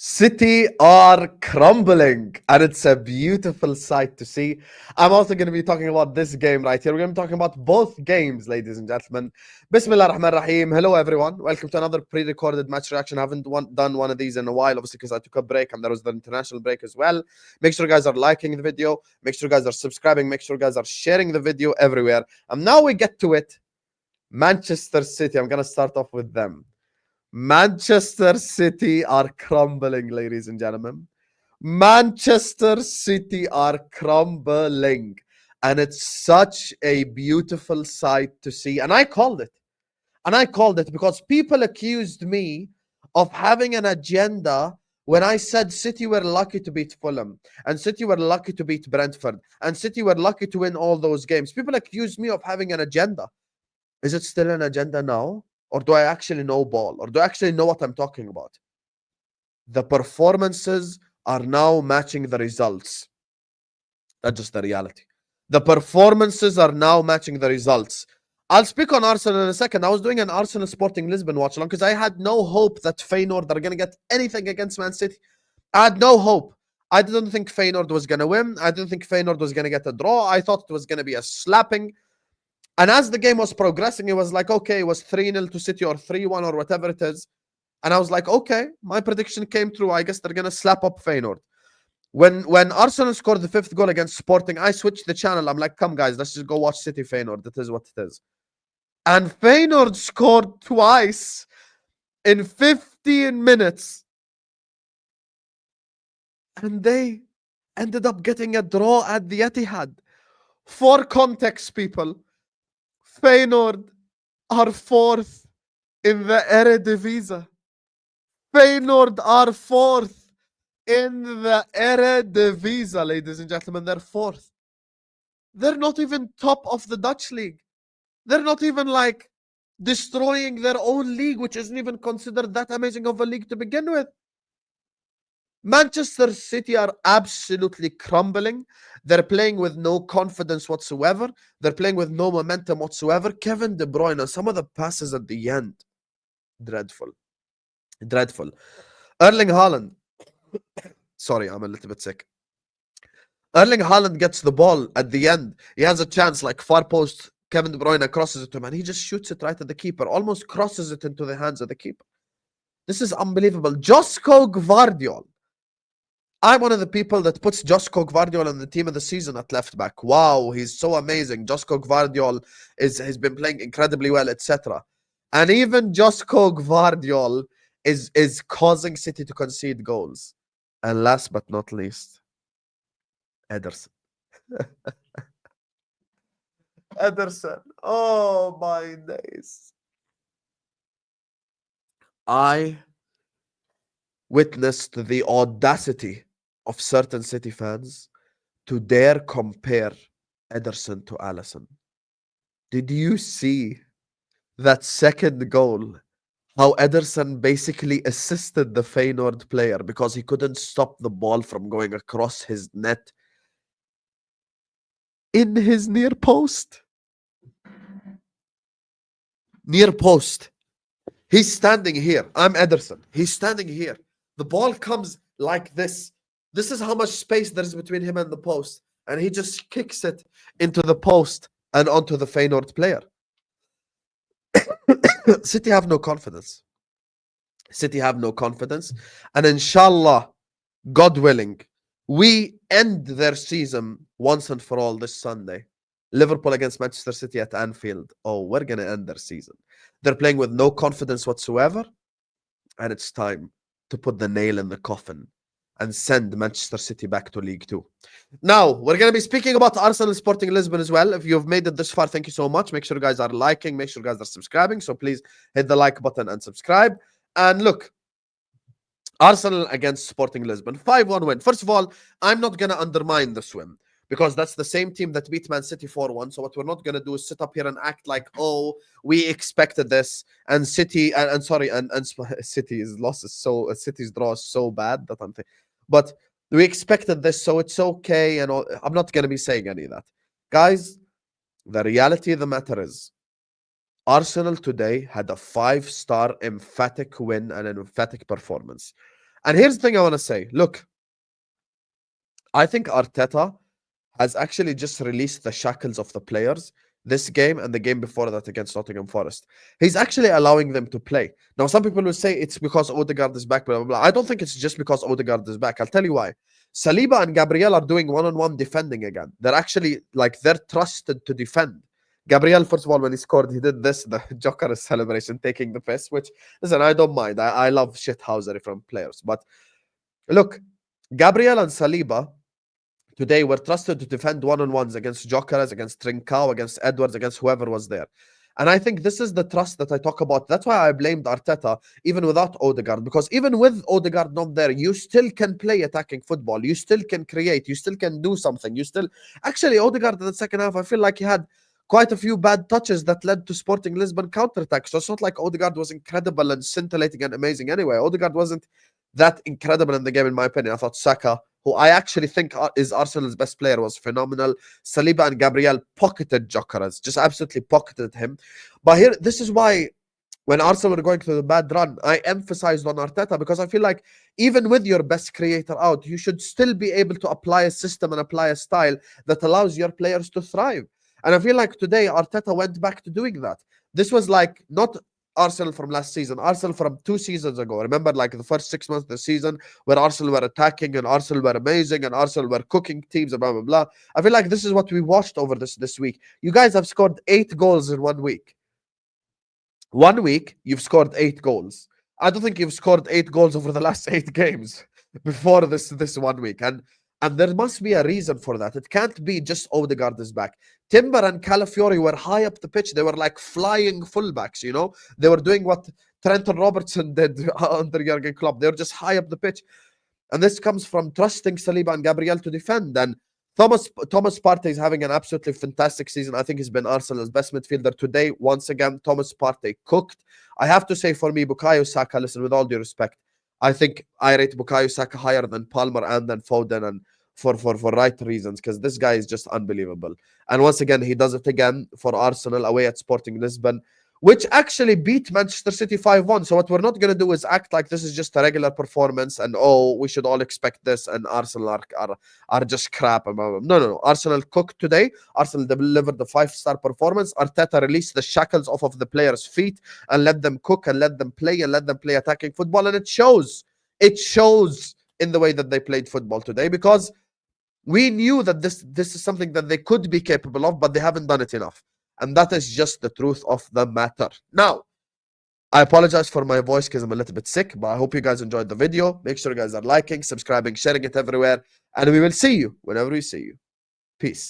City are crumbling, and it's a beautiful sight to see. I'm also going to be talking about this game right here. We're going to be talking about both games, ladies and gentlemen. Bismillah ar-Rahman ar-Rahim. Hello, everyone. Welcome to another pre-recorded match reaction. I haven't done one of these in a while, obviously, because I took a break, and there was the international break as well. Make sure you guys are liking the video. Make sure you guys are subscribing. Make sure you guys are sharing the video everywhere. And now we get to it. Manchester City. I'm going to start off with them. Manchester City are crumbling, ladies and gentlemen. Manchester City are crumbling. And it's such a beautiful sight to see. And I called it. And I called it because people accused me of having an agenda when I said City were lucky to beat Fulham, and City were lucky to beat Brentford, and City were lucky to win all those games. People accused me of having an agenda. Is it still an agenda now? Or do I actually know ball? Or do I actually know what I'm talking about? The performances are now matching the results. That's just the reality. The performances are now matching the results. I'll speak on Arsenal in a second. I was doing an Arsenal Sporting Lisbon watch along because I had no hope that Feyenoord are going to get anything against Man City. I had no hope. I didn't think Feyenoord was going to win. I didn't think Feyenoord was going to get a draw. I thought it was going to be a slapping. And as the game was progressing, it was like, okay, it was 3-0 to City or 3-1 or whatever it is. And I was like, okay, my prediction came true. I guess they're going to slap up Feyenoord. When Arsenal scored the 5th goal against Sporting, I switched the channel. I'm like, come guys, let's just go watch City Feyenoord. That is what it is. And Feyenoord scored twice in 15 minutes. And they ended up getting a draw at the Etihad. For context, people, Feyenoord are 4th in the Eredivisie. Feyenoord are 4th in the Eredivisie, ladies and gentlemen. They're 4th. They're not even top of the Dutch league. They're not even like destroying their own league, which isn't even considered that amazing of a league to begin with. Manchester City are absolutely crumbling. They're playing with no confidence whatsoever. They're playing with no momentum whatsoever. Kevin De Bruyne, some of the passes at the end, dreadful. Dreadful. Erling Haaland. Sorry, I'm a little bit sick. Erling Haaland gets the ball at the end. He has a chance, like far post. Kevin De Bruyne crosses it to him, and he just shoots it right at the keeper, almost crosses it into the hands of the keeper. This is unbelievable. Josko Gvardiol. I'm one of the people that puts Josko Gvardiol on the team of the season at left back. Wow, he's so amazing. Josko Gvardiol has been playing incredibly well, etc. And even Josko Gvardiol is causing City to concede goals. And last but not least, Ederson. Ederson. Oh my days. I witnessed the audacity of certain City fans to dare compare Ederson to Alisson. Did you see that second goal? How Ederson basically assisted the Feyenoord player because he couldn't stop the ball from going across his net in his near post. Near post. He's standing here. I'm Ederson. He's standing here. The ball comes like this. This is how much space there is between him and the post. And he just kicks it into the post and onto the Feyenoord player. City have no confidence. City have no confidence. And inshallah, God willing, we end their season once and for all this Sunday. Liverpool against Manchester City at Anfield. Oh, we're going to end their season. They're playing with no confidence whatsoever. And it's time to put the nail in the coffin and send Manchester City back to League 2. Now, we're going to be speaking about Arsenal Sporting Lisbon as well. If you've made it this far, thank you so much. Make sure you guys are liking. Make sure you guys are subscribing. So please hit the like button and subscribe. And look, Arsenal against Sporting Lisbon, 5-1 win. First of all, I'm not going to undermine this win because that's the same team that beat Man City 4-1. So what we're not going to do is sit up here and act like, oh, we expected this. And City, and City's loss is so, City's draw is so bad that I'm thinking. But we expected this, so it's okay. And all, I'm not going to be saying any of that. Guys, the reality of the matter is, Arsenal today had a 5-star emphatic win and an emphatic performance. And here's the thing I want to say. Look, I think Arteta has actually just released the shackles of the players this game and the game before that against Nottingham Forest. He's actually allowing them to play. Now, some people will say it's because Odegaard is back, blah, blah, blah. I don't think it's just because Odegaard is back. I'll tell you why. Saliba and Gabriel are doing one-on-one defending again. They're actually, like, they're trusted to defend. Gabriel, first of all, when he scored, he did this, the Joker celebration, taking the piss, which, listen, I don't mind. I love shithousery from players. But look, Gabriel and Saliba today were trusted to defend one-on-ones against Jokeres, against Trincao, against Edwards, against whoever was there. And I think this is the trust that I talk about. That's why I blamed Arteta, even without Odegaard, because even with Odegaard not there, you still can play attacking football. You still can create. You still can do something. You still... Actually, Odegaard in the second half, I feel like he had quite a few bad touches that led to Sporting Lisbon counterattacks. So it's not like Odegaard was incredible and scintillating and amazing anyway. Odegaard wasn't that incredible in the game, in my opinion. I thought Saka, who I actually think is Arsenal's best player, was phenomenal. Saliba and Gabriel pocketed Jokeres, just absolutely pocketed him. But here, this is why when Arsenal were going through the bad run, I emphasized on Arteta, because I feel like even with your best creator out, you should still be able to apply a system and apply a style that allows your players to thrive. And I feel like today Arteta went back to doing that. This was like not Arsenal from last season, Arsenal from 2 seasons ago. Remember, like the first 6 months of the season where Arsenal were attacking and Arsenal were amazing and Arsenal were cooking teams and blah, blah, blah. I feel like this is what we watched over this week. You guys have scored 8 goals in 1 week. 1 week, you've scored 8 goals. I don't think you've scored 8 goals over the last 8 games before this 1 week. And there must be a reason for that. It can't be just Odegaard is back. Timber and Calafiori were high up the pitch. They were like flying fullbacks, you know? They were doing what Trenton Robertson did under Jurgen Klopp. They were just high up the pitch. And this comes from trusting Saliba and Gabriel to defend. And Thomas Partey is having an absolutely fantastic season. I think he's been Arsenal's best midfielder today. Once again, Thomas Partey cooked. I have to say, for me, Bukayo Saka, listen, with all due respect, I think I rate Bukayo Saka higher than Palmer and then Foden, and for right reasons, because this guy is just unbelievable. And once again, he does it again for Arsenal away at Sporting Lisbon, which actually beat Manchester City 5-1. So what we're not going to do is act like this is just a regular performance and, oh, we should all expect this and Arsenal are just crap. No. Arsenal cooked today. Arsenal delivered the 5-star performance. Arteta released the shackles off of the players' feet and let them cook and let them play attacking football. And it shows. It shows in the way that they played football today, because we knew that this is something that they could be capable of, but they haven't done it enough. And that is just the truth of the matter. Now, I apologize for my voice because I'm a little bit sick, but I hope you guys enjoyed the video. Make sure you guys are liking, subscribing, sharing it everywhere, and we will see you whenever we see you. Peace.